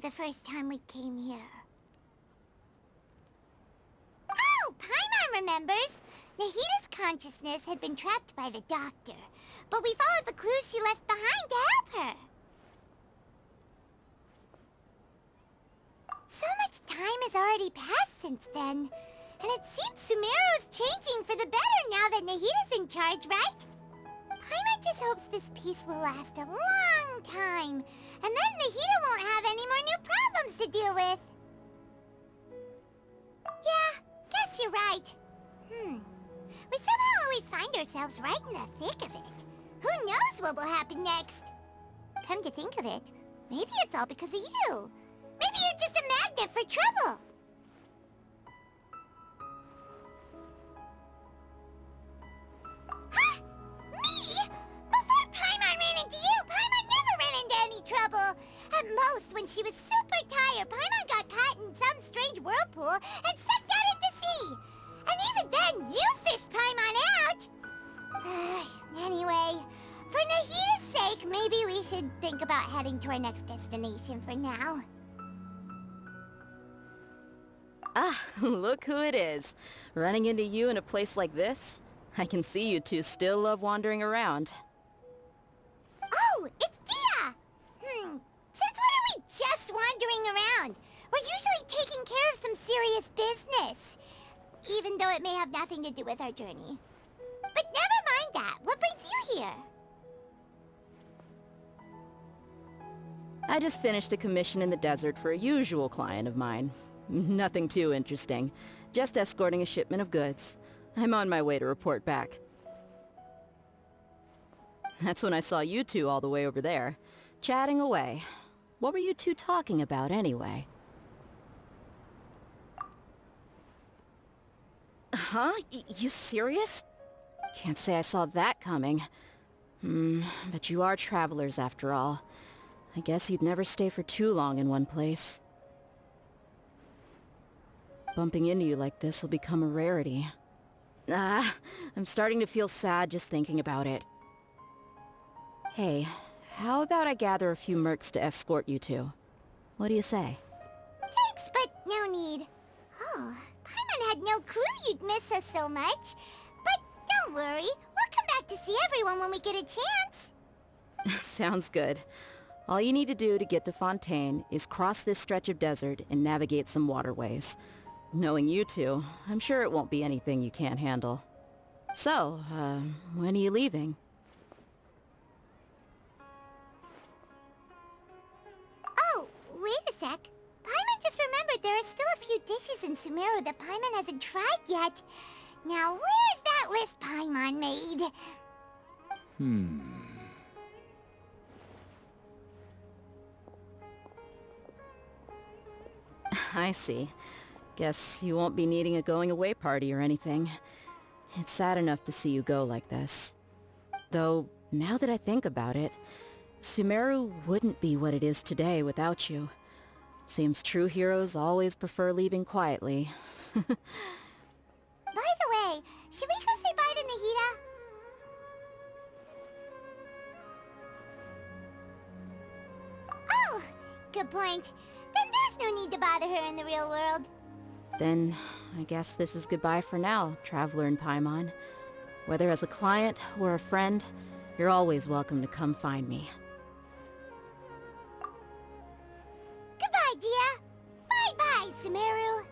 the first time we came here. Oh, Paimon remembers! Nahita's consciousness had been trapped by the doctor, but we followed the clues she left behind to help her. So much time has already passed since then, and it seems Sumeru's changing for the better now that Nahita's in charge, right? Paimon just hopes this peace will last a long time, and then Nahita won't have any more new problems to deal with. Yeah, guess you're right. We somehow always find ourselves right in the thick of it. Who knows what will happen next? Come to think of it, maybe it's all because of you. Maybe you're just a magnet for trouble. Huh? Me? Before Paimon ran into you, Paimon never ran into any trouble. At most, when she was super tired, Paimon got caught in some strange whirlpool and sucked out into sea. And even then, you fished Paimon out! Anyway, for Nahita's sake, maybe we should think about heading to our next destination for now. Ah, look who it is. Running into you in a place like this? I can see you two still love wandering around. Oh, it's Dia! Since when are we just wandering around? We're usually taking care of some serious business. Even though it may have nothing to do with our journey. But never mind that. What brings you here? I just finished a commission in the desert for a usual client of mine. Nothing too interesting. Just escorting a shipment of goods. I'm on my way to report back. That's when I saw you two all the way over there, chatting away. What were you two talking about anyway? Huh? You serious? Can't say I saw that coming. But you are travelers after all. I guess you'd never stay for too long in one place. Bumping into you like this will become a rarity. I'm starting to feel sad just thinking about it. Hey, how about I gather a few mercs to escort you two? What do you say? Thanks, but no need. Oh, Paimon had no clue you'd miss us so much. But don't worry, we'll come back to see everyone when we get a chance. Sounds good. All you need to do to get to Fontaine is cross this stretch of desert and navigate some waterways. Knowing you two, I'm sure it won't be anything you can't handle. So, when are you leaving? Oh, wait a sec. Paimon just remembered there are still a few dishes in Sumeru that Paimon hasn't tried yet. Now, where's that list Paimon made? I see. Guess you won't be needing a going-away party or anything. It's sad enough to see you go like this. Though, now that I think about it, Sumeru wouldn't be what it is today without you. Seems true heroes always prefer leaving quietly. By the way, should we go say bye to Nahita? Oh, good point. Then there's no need to bother her in the real world. Then, I guess this is goodbye for now, Traveler in Paimon. Whether as a client or a friend, you're always welcome to come find me. Goodbye, Dia. Bye-bye, Sumeru.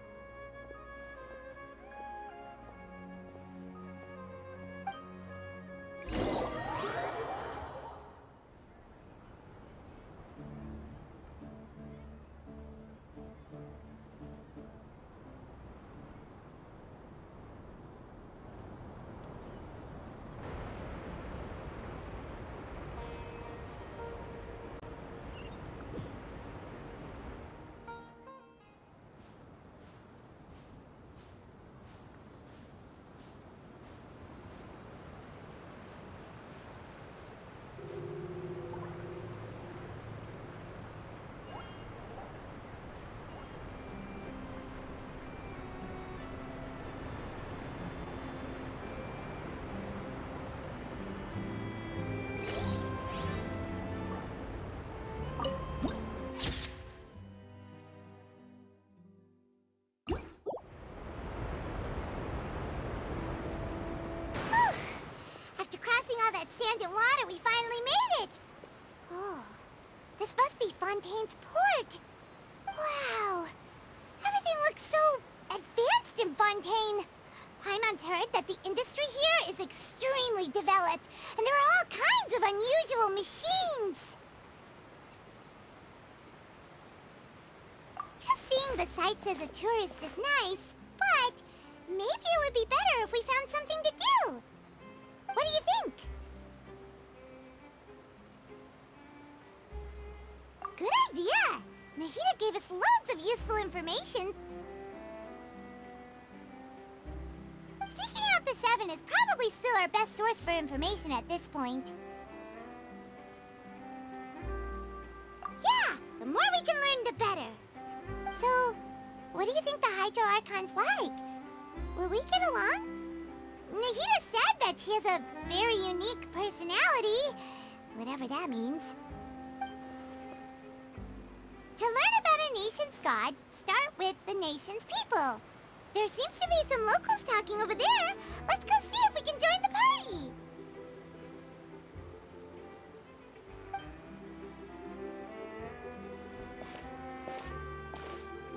stagnant water, we finally made it! Oh, this must be Fontaine's port. Wow, everything looks so advanced in Fontaine. Paimon's heard that the industry here is extremely developed, and there are all kinds of unusual machines. Just seeing the sights as a tourist is nice, but maybe it would be better if we found something to do. What do you think? Good idea! Nahida gave us loads of useful information. Seeking out the Seven is probably still our best source for information at this point. Yeah, the more we can learn, the better. So, what do you think the Hydro Archon's like? Will we get along? Nahida said that she has a very unique personality, whatever that means. To learn about a nation's god, start with the nation's people. There seems to be some locals talking over there. Let's go see if we can join the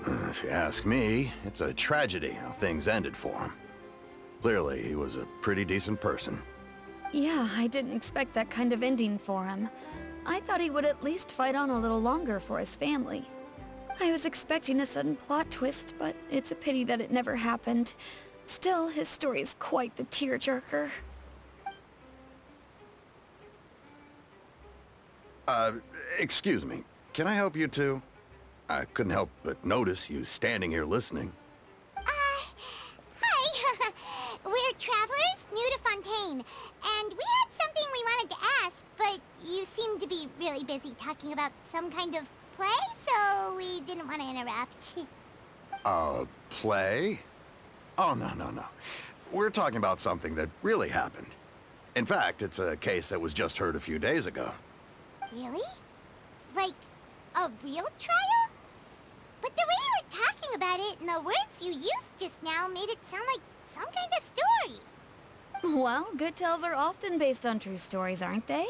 party. If you ask me, it's a tragedy how things ended for him. Clearly, he was a pretty decent person. Yeah, I didn't expect that kind of ending for him. I thought he would at least fight on a little longer for his family. I was expecting a sudden plot twist, but it's a pity that it never happened. Still, his story is quite the tearjerker. Excuse me. Can I help you two? I couldn't help but notice you standing here listening. Hi. We're travelers new to Fontaine, and we had something we wanted to ask, but you seem to be really busy talking about some kind of play, so we didn't want to interrupt. Play? Oh, no. We're talking about something that really happened. In fact, it's a case that was just heard a few days ago. Really? Like, a real trial? But the way you were talking about it and the words you used just now made it sound like some kind of story. Well, good tales are often based on true stories, aren't they?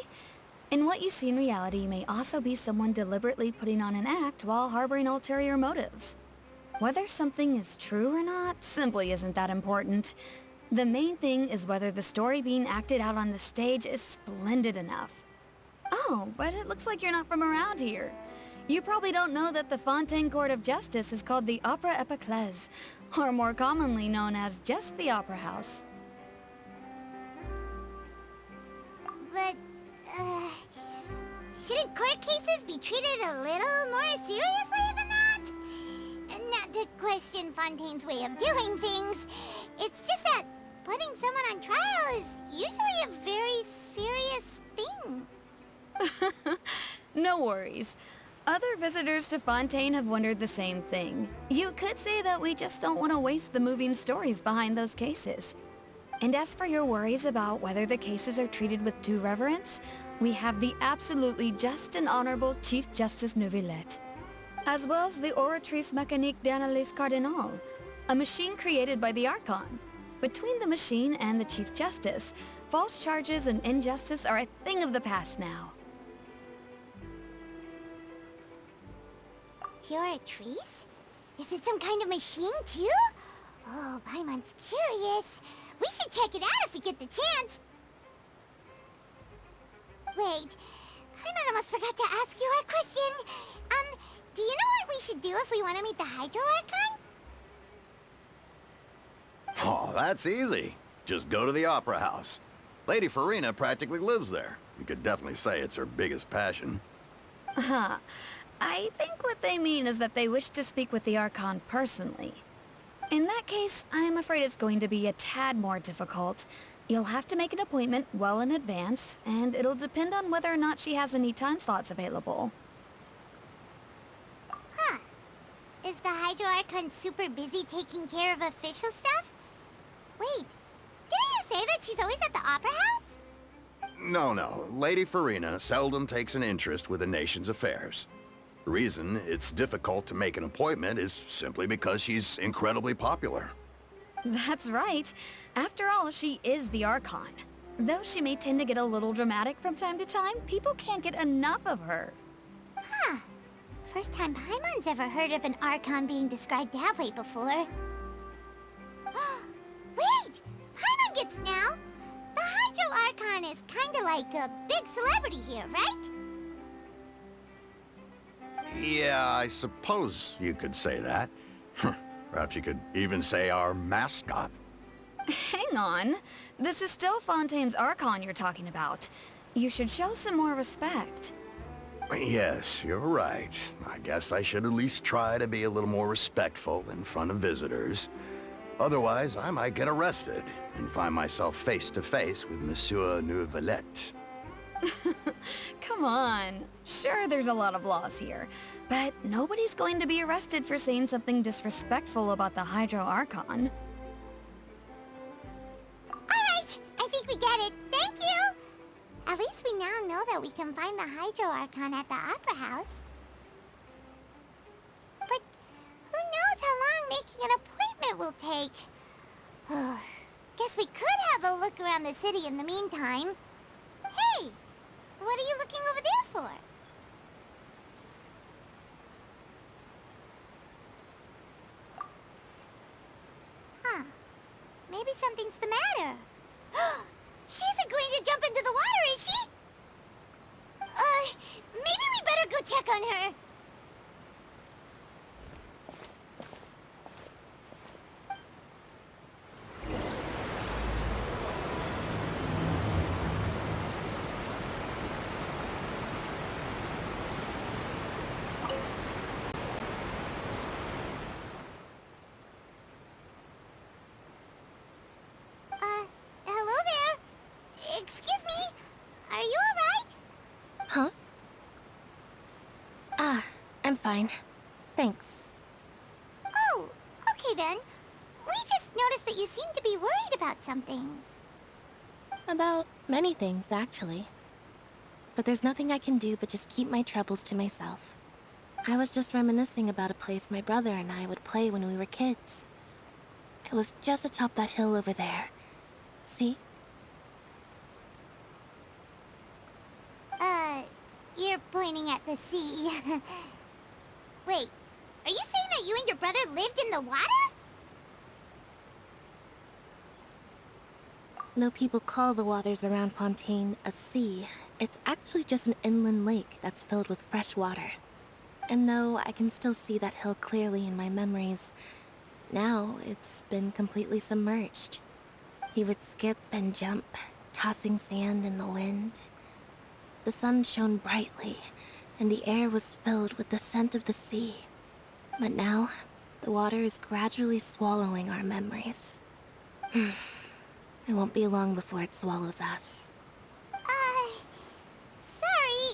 And what you see in reality may also be someone deliberately putting on an act while harboring ulterior motives. Whether something is true or not simply isn't that important. The main thing is whether the story being acted out on the stage is splendid enough. Oh, but it looks like you're not from around here. You probably don't know that the Fontaine Court of Justice is called the Opera Epiclese, or more commonly known as just the Opera House. But, shouldn't court cases be treated a little more seriously than that? Not to question Fontaine's way of doing things. It's just that putting someone on trial is usually a very serious thing. No worries. Other visitors to Fontaine have wondered the same thing. You could say that we just don't want to waste the moving stories behind those cases. And as for your worries about whether the cases are treated with due reverence, we have the absolutely just and honorable Chief Justice Neuvillette, as well as the Oratrice Mécanique d'Analyse Cardinal, a machine created by the Archon. Between the machine and the Chief Justice, false charges and injustice are a thing of the past now. Oratrice? Is it some kind of machine, too? Oh, Paimon's curious. We should check it out if we get the chance. Wait, Paimon almost forgot to ask you our question. Do you know what we should do if we want to meet the Hydro Archon? Oh, that's easy. Just go to the Opera House. Lady Farina practically lives there. You could definitely say it's her biggest passion. Huh. I think what they mean is that they wish to speak with the Archon personally. In that case, I am afraid it's going to be a tad more difficult. You'll have to make an appointment well in advance, and it'll depend on whether or not she has any time slots available. Huh. Is the Hydro Archon super busy taking care of official stuff? Wait, didn't you say that she's always at the Opera House? No. Lady Farina seldom takes an interest with a nation's affairs. The reason it's difficult to make an appointment is simply because she's incredibly popular. That's right. After all, she is the Archon. Though she may tend to get a little dramatic from time to time, people can't get enough of her. Huh. First time Paimon's ever heard of an Archon being described that way before. Wait! Paimon gets now! The Hydro Archon is kinda like a big celebrity here, right? Yeah, I suppose you could say that. Perhaps you could even say our mascot. Hang on. This is still Fontaine's Archon you're talking about. You should show some more respect. Yes, you're right. I guess I should at least try to be a little more respectful in front of visitors. Otherwise, I might get arrested and find myself face to face with Monsieur Neuvillette. Come on. Sure, there's a lot of laws here, but nobody's going to be arrested for saying something disrespectful about the Hydro Archon. Alright, I think we get it. Thank you! At least we now know that we can find the Hydro Archon at the Opera House. But who knows how long making an appointment will take? Guess we could have a look around the city in the meantime. Hey! What are you looking over there for? Huh. Maybe something's the matter. She isn't going to jump into the water, is she? Maybe we better go check on her. Hello there. Excuse me. Are you alright? Huh? I'm fine. Thanks. Oh, okay then. We just noticed that you seem to be worried about something. About many things, actually. But there's nothing I can do but just keep my troubles to myself. I was just reminiscing about a place my brother and I would play when we were kids. It was just atop that hill over there. See? You're pointing at the sea. Wait, are you saying that you and your brother lived in the water? No, people call the waters around Fontaine a sea. It's actually just an inland lake that's filled with fresh water. And though I can still see that hill clearly in my memories, now it's been completely submerged. He would skip and jump, tossing sand in the wind. The sun shone brightly, and the air was filled with the scent of the sea. But now, the water is gradually swallowing our memories. It won't be long before it swallows us. Sorry.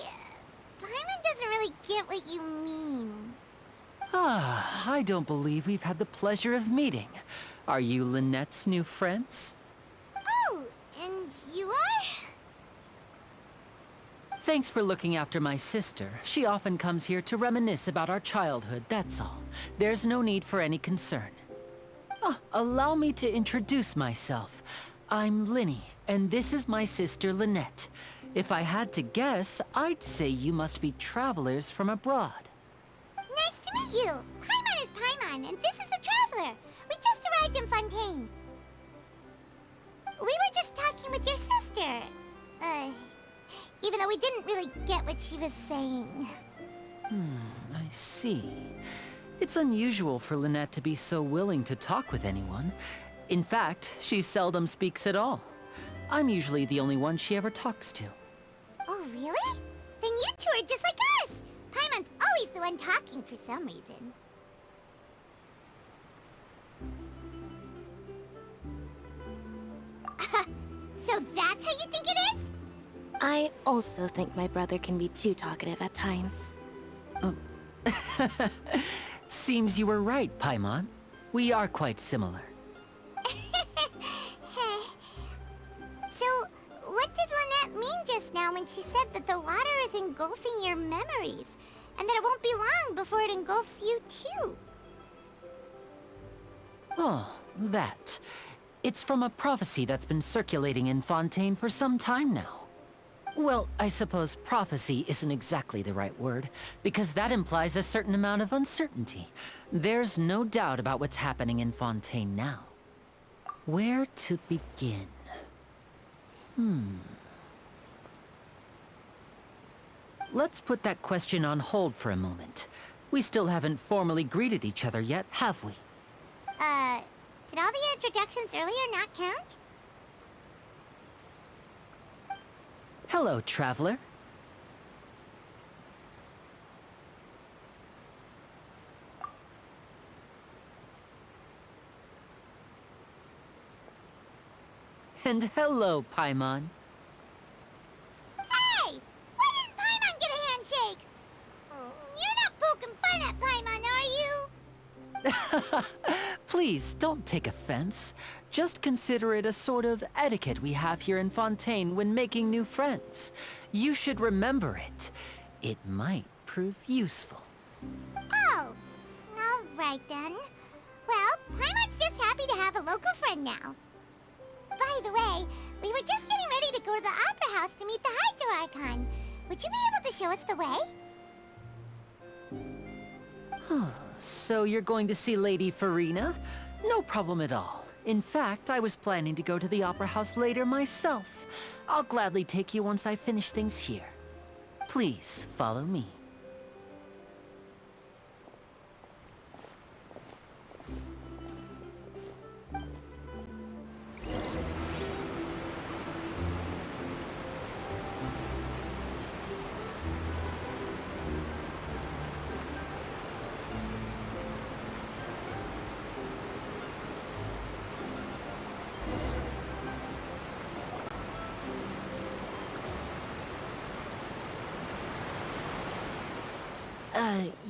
Paimon doesn't really get what you mean. I don't believe we've had the pleasure of meeting. Are you Lynette's new friends? Oh, and you are? Thanks for looking after my sister. She often comes here to reminisce about our childhood, that's all. There's no need for any concern. Allow me to introduce myself. I'm Linny, and this is my sister Lynette. If I had to guess, I'd say you must be travelers from abroad. Nice to meet you. Paimon is Paimon, and this is the Traveler. We just arrived in Fontaine. We were just talking with your sister. Even though we didn't really get what she was saying. I see. It's unusual for Lynette to be so willing to talk with anyone. In fact, she seldom speaks at all. I'm usually the only one she ever talks to. Oh, really? Then you two are just like us! Paimon's always the one talking for some reason. So that's how you think it is? I also think my brother can be too talkative at times. Seems you were right, Paimon. We are quite similar. So, what did Lynette mean just now when she said that the water is engulfing your memories, and that it won't be long before it engulfs you too? Oh, that. It's from a prophecy that's been circulating in Fontaine for some time now. Well, I suppose prophecy isn't exactly the right word, because that implies a certain amount of uncertainty. There's no doubt about what's happening in Fontaine now. Where to begin? Let's put that question on hold for a moment. We still haven't formally greeted each other yet, have we? Did all the introductions earlier not count? Hello, traveler. And hello, Paimon. Hey! Why didn't Paimon get a handshake? You're not poking fun at Paimon, are you? Please, don't take offense. Just consider it a sort of etiquette we have here in Fontaine when making new friends. You should remember it. It might prove useful. Oh, all right then. Well, Paimon's just happy to have a local friend now. By the way, we were just getting ready to go to the Opera House to meet the Hydro Archon. Would you be able to show us the way? So you're going to see Lady Farina? No problem at all. In fact, I was planning to go to the Opera House later myself. I'll gladly take you once I finish things here. Please, follow me.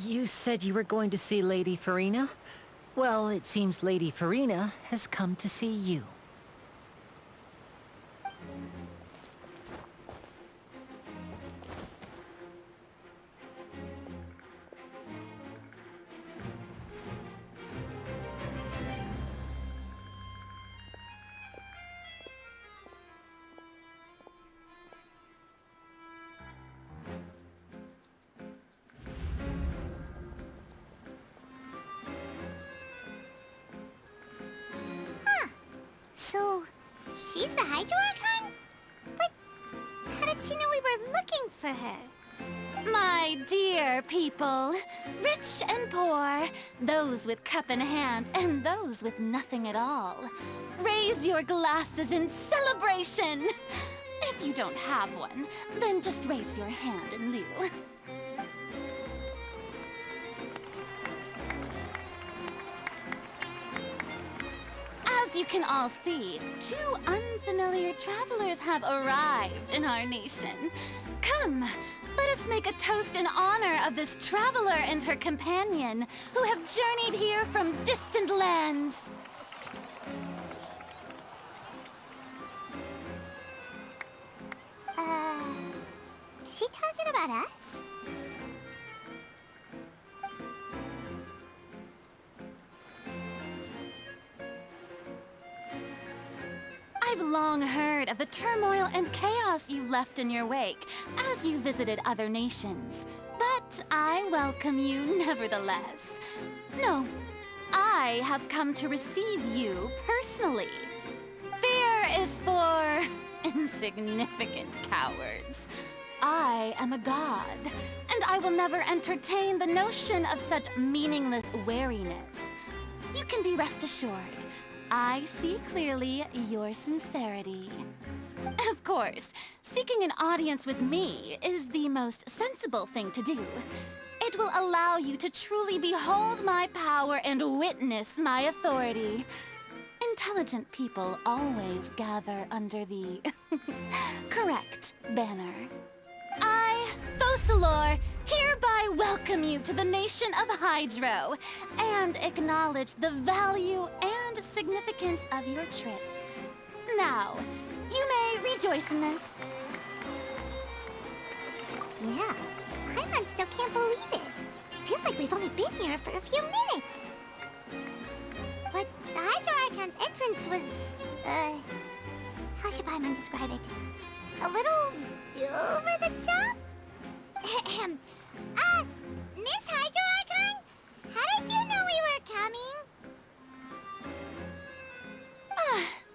You said you were going to see Lady Farina? Well, it seems Lady Farina has come to see you. So, she's the Hydro Archon? But how did she know we were looking for her? My dear people, rich and poor, those with cup in hand and those with nothing at all, raise your glasses in celebration! If you don't have one, then just raise your hand in lieu. As you can all see, two unfamiliar travelers have arrived in our nation. Come, let us make a toast in honor of this traveler and her companion, who have journeyed here from distant lands. Is she talking about us? I've long heard of the turmoil and chaos you left in your wake as you visited other nations. But I welcome you nevertheless. No, I have come to receive you personally. Fear is for insignificant cowards. I am a god, and I will never entertain the notion of such meaningless wariness. You can be rest assured. I see clearly your sincerity. Of course, seeking an audience with me is the most sensible thing to do. It will allow you to truly behold my power and witness my authority. Intelligent people always gather under the correct banner. I, Focalor, hereby welcome you to the nation of Hydro and acknowledge the value and significance of your trip. Now, you may rejoice in this. Yeah, Paimon still can't believe it. Feels like we've only been here for a few minutes. But the Hydro Archon's entrance entrance was, how should Paimon describe it? A little over the top? Ahem. Miss Hydro Archon? How did you know we were coming?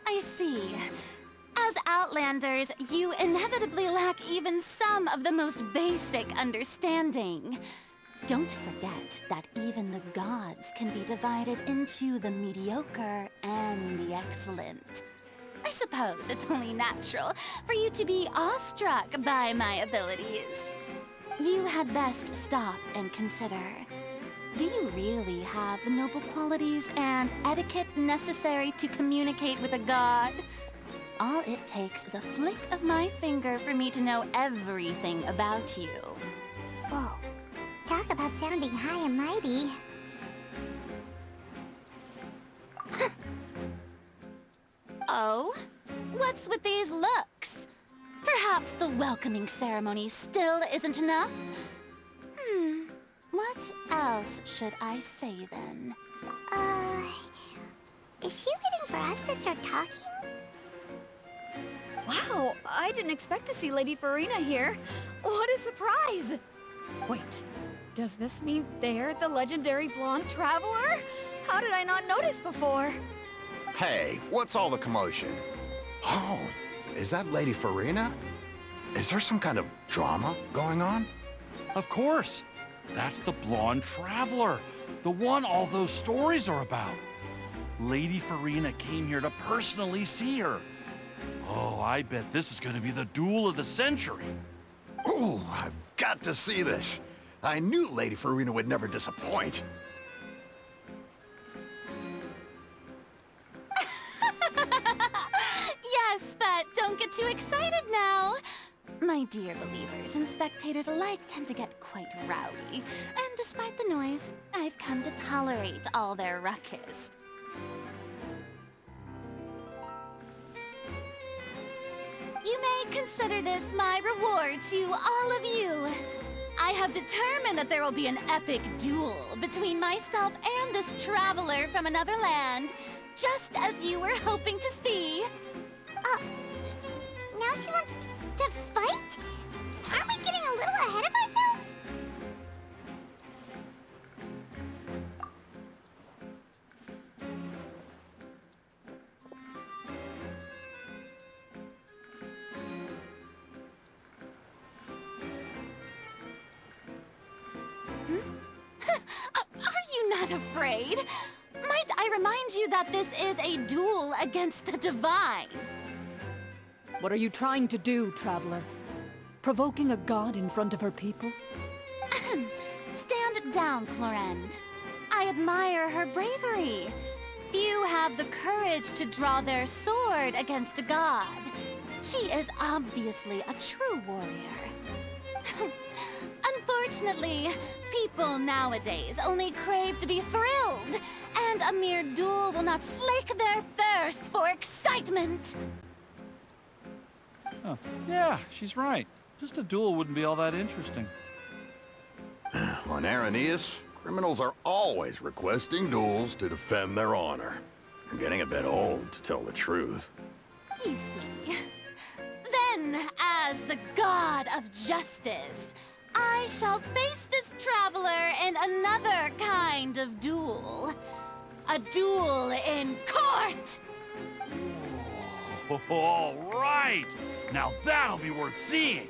I see. As Outlanders, you inevitably lack even some of the most basic understanding. Don't forget that even the gods can be divided into the mediocre and the excellent. I suppose it's only natural for you to be awestruck by my abilities. You had best stop and consider. Do you really have the noble qualities and etiquette necessary to communicate with a god? All it takes is a flick of my finger for me to know everything about you. Whoa. Talk about sounding high and mighty. Oh? What's with these looks? Perhaps the welcoming ceremony still isn't enough? What else should I say then? Is she waiting for us to start talking? Wow, I didn't expect to see Lady Farina here. What a surprise! Wait, does this mean they're the legendary blonde traveler? How did I not notice before? Hey, what's all the commotion? Oh, is that Lady Farina? Is there some kind of drama going on? Of course. That's the blonde traveler. The one all those stories are about. Lady Farina came here to personally see her. Oh, I bet this is going to be the duel of the century. Ooh, I've got to see this. I knew Lady Farina would never disappoint. Yes, but don't get too excited now. My dear believers and spectators alike tend to get quite rowdy, and despite the noise, I've come to tolerate all their ruckus. You may consider this my reward to all of you. I have determined that there will be an epic duel between myself and this traveler from another land, just as you were hoping to see. Now she wants to fight? Aren't we getting a little ahead of ourselves? Are you not afraid? Might I remind you that this is a duel against the divine? What are you trying to do, traveler? Provoking a god in front of her people? Stand down, Clorend. I admire her bravery. Few have the courage to draw their sword against a god. She is obviously a true warrior. Unfortunately, people nowadays only crave to be thrilled, and a mere duel will not slake their thirst for excitement. Oh, yeah, she's right. Just a duel wouldn't be all that interesting. On Araneus, criminals are always requesting duels to defend their honor. I'm getting a bit old, to tell the truth. You see. Then, as the god of justice, I shall face this traveler in another kind of duel. A duel in court! Oh, all right! Now that'll be worth seeing!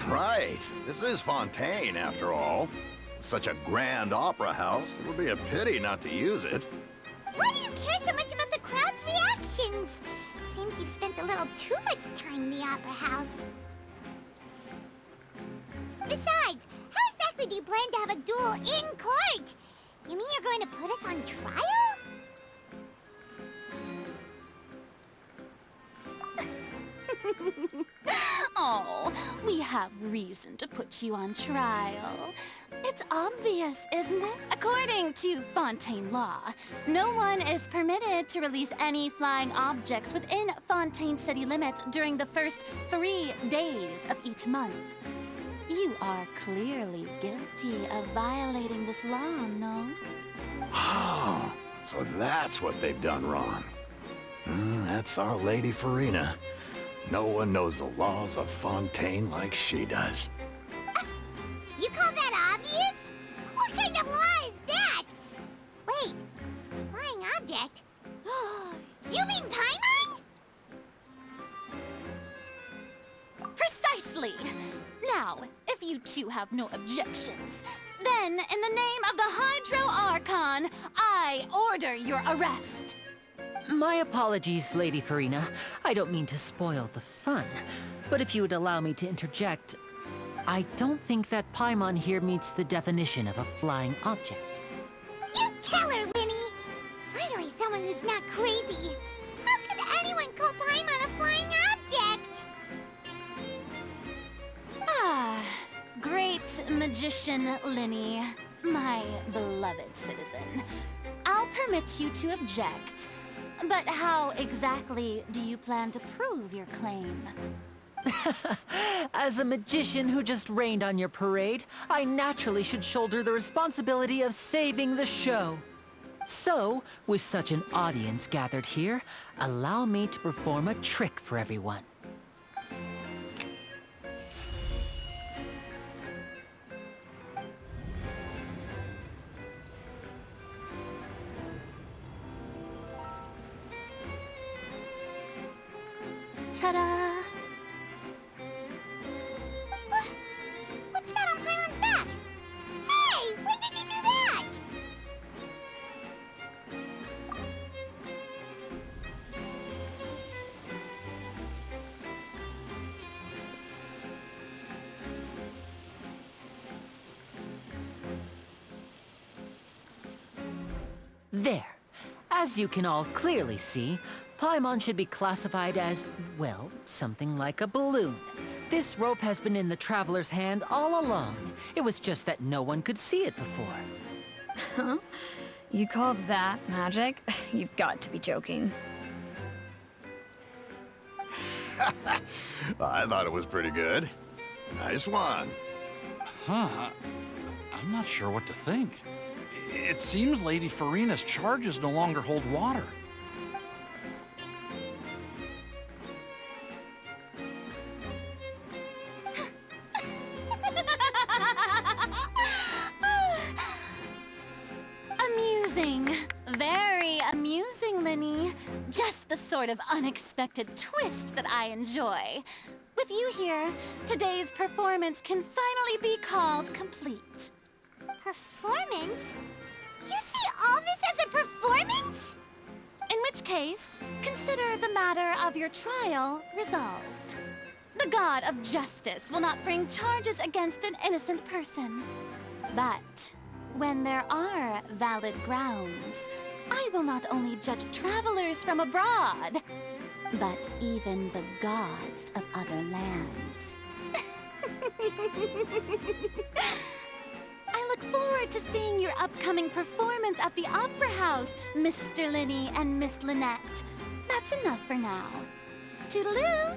Right. This is Fontaine, after all. Such a grand opera house, it would be a pity not to use it. Why do you care so much about the crowd's reactions? Seems you've spent a little too much time in the opera house. Besides, how exactly do you plan to have a duel in court? You mean you're going to put us on trial? Oh, we have reason to put you on trial. It's obvious, isn't it? According to Fontaine law, no one is permitted to release any flying objects within Fontaine city limits during the first 3 days of each month. You are clearly guilty of violating this law, no? Oh, so that's what they've done wrong. That's our Lady Farina. No one knows the laws of Fontaine like she does. You call that obvious? What kind of law is that? Wait, flying object? You mean Paimon? Precisely! Now, if you two have no objections, then in the name of the Hydro Archon, I order your arrest. My apologies, Lady Farina. I don't mean to spoil the fun. But if you would allow me to interject, I don't think that Paimon here meets the definition of a flying object. You tell her, Linny! Finally someone who's not crazy. How could anyone call Paimon a flying object? Ah, great magician Linny, my beloved citizen. I'll permit you to object. But how exactly do you plan to prove your claim? As a magician who just rained on your parade, I naturally should shoulder the responsibility of saving the show. So, with such an audience gathered here, allow me to perform a trick for everyone. Ta-da! What's that on Paimon's back? Hey, when did you do that? There. As you can all clearly see, Paimon should be classified as, well, something like a balloon. This rope has been in the Traveler's hand all along. It was just that no one could see it before. Huh? You call that magic? You've got to be joking. I thought it was pretty good. Nice one. Huh. I'm not sure what to think. It seems Lady Farina's charges no longer hold water. Amusing. Very amusing, Linny. Just the sort of unexpected twist that I enjoy. With you here, today's performance can finally be called complete. Performance? You see all this as a performance? In which case, consider the matter of your trial resolved. The god of justice will not bring charges against an innocent person. But when there are valid grounds, I will not only judge travelers from abroad, but even the gods of other lands. I look forward to seeing your upcoming performance at the Opera House, Mr. Linny and Miss Lynette. That's enough for now. Toodaloo!